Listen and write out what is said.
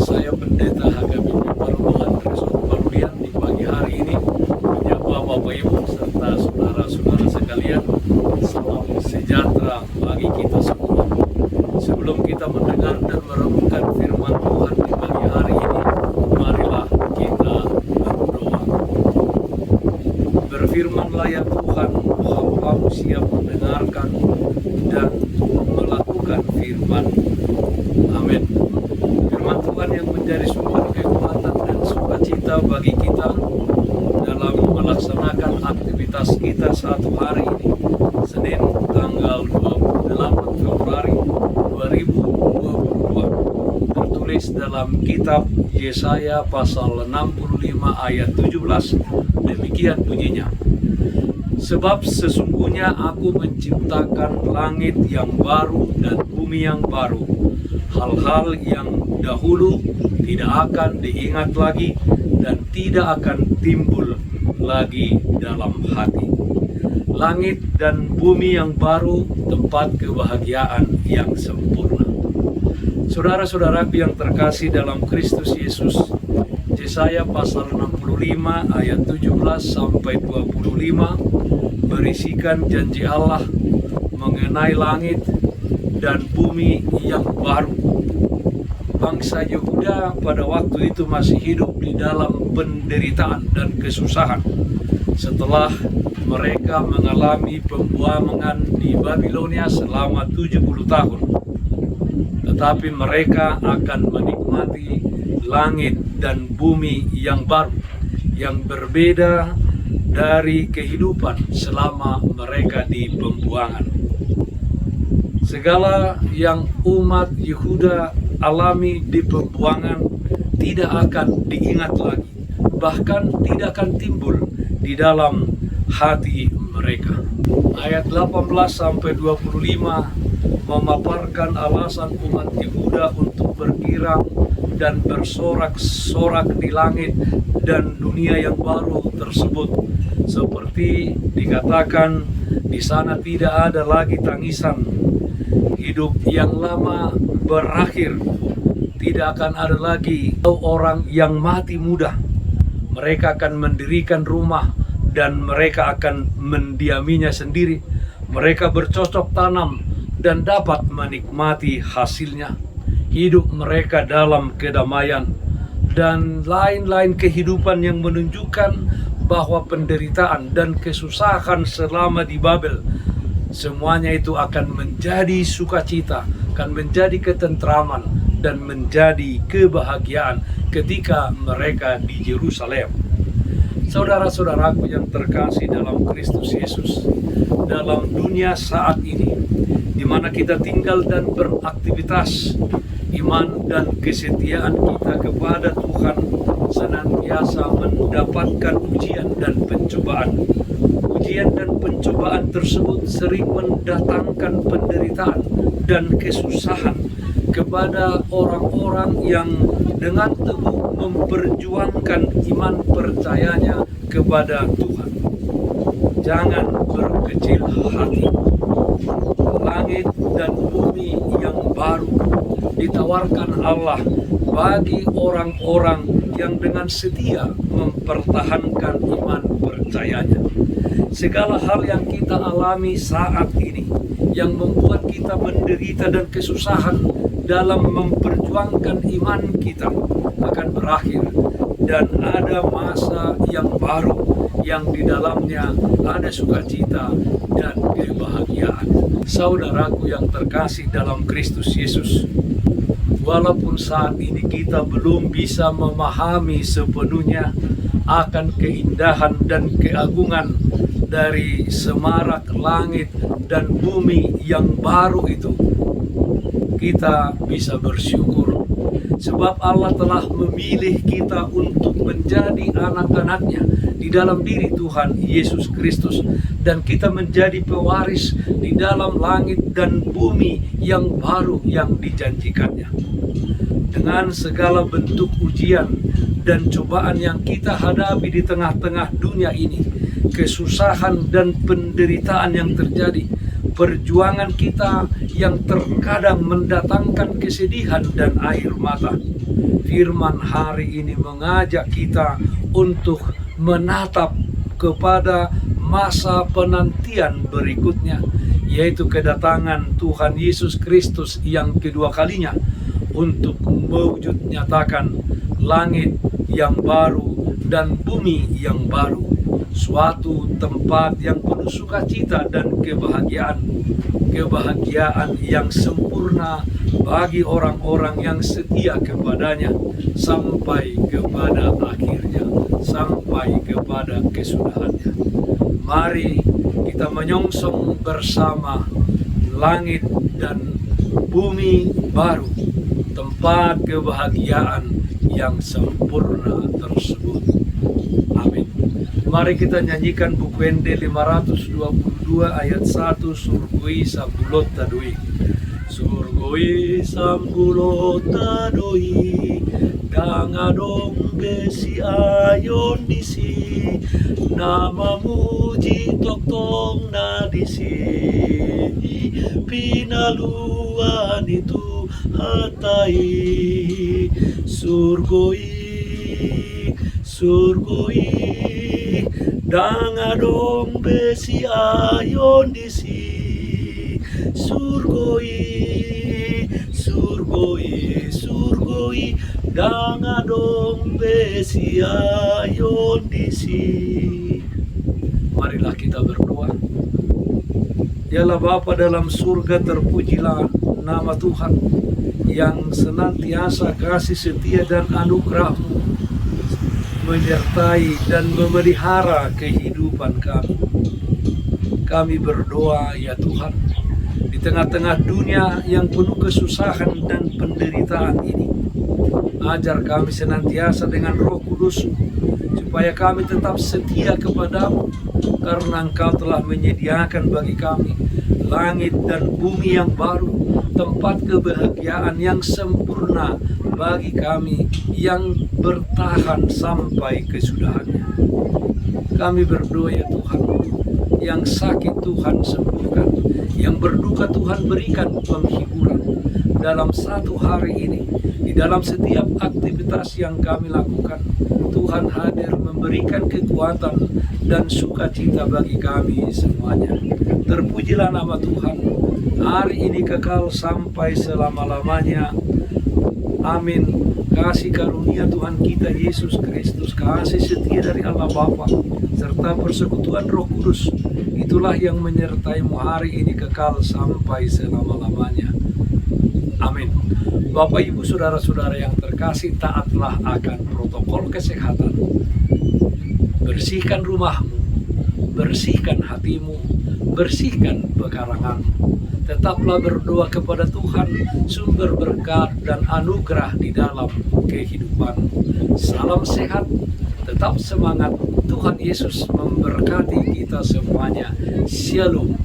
Saya Pendeta HKBP Perubahan Resort Palulian di pagi hari ini menyapa Bapak Ibu serta saudara-saudara sekalian. Salam sejahtera bagi kita semua. Sebelum kita mendengar dan merenungkan firman Tuhan di pagi hari ini, marilah kita berdoa. Berfirmanlah ya Tuhan, hamba-Mu siap mendengarkan dan melakukan firman. Amin. Firman Tuhan yang menjadi sumber kekuatan dan sukacita bagi kita dalam melaksanakan aktivitas kita satu hari ini, Senin tanggal 28 Februari 2022, tertulis dalam kitab Yesaya pasal 65 ayat 17. Demikian bunyinya: sebab sesungguhnya aku menciptakan langit yang baru dan bumi yang baru. Hal-hal yang dahulu tidak akan diingat lagi dan tidak akan timbul lagi dalam hati. Langit dan bumi yang baru, tempat kebahagiaan yang sempurna. Saudara-saudaraku yang terkasih dalam Kristus Yesus, Yesaya pasal 65 ayat 17 sampai 25 berisikan janji Allah mengenai langit dan bumi yang baru. Bangsa Yehuda pada waktu itu masih hidup di dalam penderitaan dan kesusahan setelah mereka mengalami pembuangan di Babilonia selama 70 tahun. Tetapi mereka akan menikmati langit dan bumi yang baru, yang berbeda dari kehidupan selama mereka di pembuangan. Segala yang umat Yehuda alami di pembuangan tidak akan diingat lagi, bahkan tidak akan timbul di dalam hati mereka. Ayat 18 sampai 25 memaparkan alasan umat Yehuda untuk bergirang dan bersorak-sorak di langit dan dunia yang baru tersebut. Seperti dikatakan, di sana tidak ada lagi tangisan. Hidup yang lama berakhir. Tidak akan ada lagi orang yang mati muda. Mereka akan mendirikan rumah dan mereka akan mendiaminya sendiri. Mereka bercocok tanam dan dapat menikmati hasilnya. Hidup mereka dalam kedamaian dan lain-lain kehidupan yang menunjukkan bahwa penderitaan dan kesusahan selama di Babel, semuanya itu akan menjadi sukacita, akan menjadi ketentraman dan menjadi kebahagiaan ketika mereka di Yerusalem. Saudara-saudaraku yang terkasih dalam Kristus Yesus, dalam dunia saat ini di mana kita tinggal dan beraktivitas, iman dan kesetiaan kita kepada Tuhan senantiasa mendapatkan ujian dan pencobaan. Ujian dan pencobaan tersebut sering mendatangkan penderitaan dan kesusahan kepada orang-orang yang dengan teguh memperjuangkan iman percayanya kepada Tuhan. Jangan berkecil hati. Langit dan bumi yang baru ditawarkan Allah bagi orang-orang yang dengan setia mempertahankan iman percayanya. Segala hal yang kita alami saat ini yang membuat kita menderita dan kesusahan dalam memperjuangkan iman kita akan berakhir dan ada masa yang baru yang di dalamnya ada sukacita dan kebahagiaan. Saudaraku yang terkasih dalam Kristus Yesus, walaupun saat ini kita belum bisa memahami sepenuhnya akan keindahan dan keagungan dari semarak langit dan bumi yang baru itu, kita bisa bersyukur sebab Allah telah memilih kita untuk menjadi anak-anaknya di dalam diri Tuhan Yesus Kristus, dan kita menjadi pewaris di dalam langit dan bumi yang baru yang dijanjikannya. Dengan segala bentuk ujian dan cobaan yang kita hadapi di tengah-tengah dunia ini, kesusahan dan penderitaan yang terjadi, perjuangan kita yang terkadang mendatangkan kesedihan dan air mata, Firman hari ini mengajak kita untuk menatap kepada masa penantian berikutnya, yaitu kedatangan Tuhan Yesus Kristus yang kedua kalinya untuk mewujud nyatakan langit yang baru dan bumi yang baru, suatu tempat yang penuh sukacita dan kebahagiaan yang sempurna bagi orang-orang yang setia kepadanya sampai kepada akhirnya, sampai kepada kesudahannya. Mari kita menyongsong bersama langit dan bumi baru, tempat kebahagiaan yang sempurna tersebut. Amin. Mari kita nyanyikan buku Ende 522 ayat 1, Surgoi Sambulot Tadoi. Surgoi Sambulot Tadoi, dangadong besi ayon disi, nama muji toktong na disi, pinaluan itu hatai. Surgoi, dangadong besi ayon disi, surgoi, dangadong besi ayon disi. Marilah kita berdoa. Dialah Bapa dalam surga, terpujilah nama Tuhan yang senantiasa kasih setia dan anugerah-Mu menyertai dan memelihara kehidupan kami. Kami berdoa ya Tuhan, di tengah-tengah dunia yang penuh kesusahan dan penderitaan ini, ajar kami senantiasa dengan Roh Kudus, supaya kami tetap setia kepadamu, karena Engkau telah menyediakan bagi kami langit dan bumi yang baru, tempat kebahagiaan yang sempurna bagi kami yang bertahan sampai kesudahannya. Kami berdoa ya Tuhan, yang sakit Tuhan sembuhkan, yang berduka Tuhan berikan penghiburan dalam satu hari ini. Di dalam setiap aktivitas yang kami lakukan, Tuhan hadir memberikan kekuatan dan sukacita bagi kami semuanya. Terpujilah nama Tuhan, hari ini kekal sampai selama-lamanya. Amin. Kasih karunia Tuhan kita Yesus Kristus, kasih setia dari Allah Bapa, serta persekutuan Roh Kudus, itulah yang menyertai-Mu hari ini kekal sampai selama-lamanya. Amin. Bapak, Ibu, Saudara-saudara yang terkasih, taatlah akan protokol kesehatan. Bersihkan rumahmu, bersihkan hatimu, bersihkan pekaranganmu. Tetaplah berdoa kepada Tuhan, sumber berkat dan anugerah di dalam kehidupanmu. Salam sehat, tetap semangat. Tuhan Yesus memberkati kita semuanya. Shalom.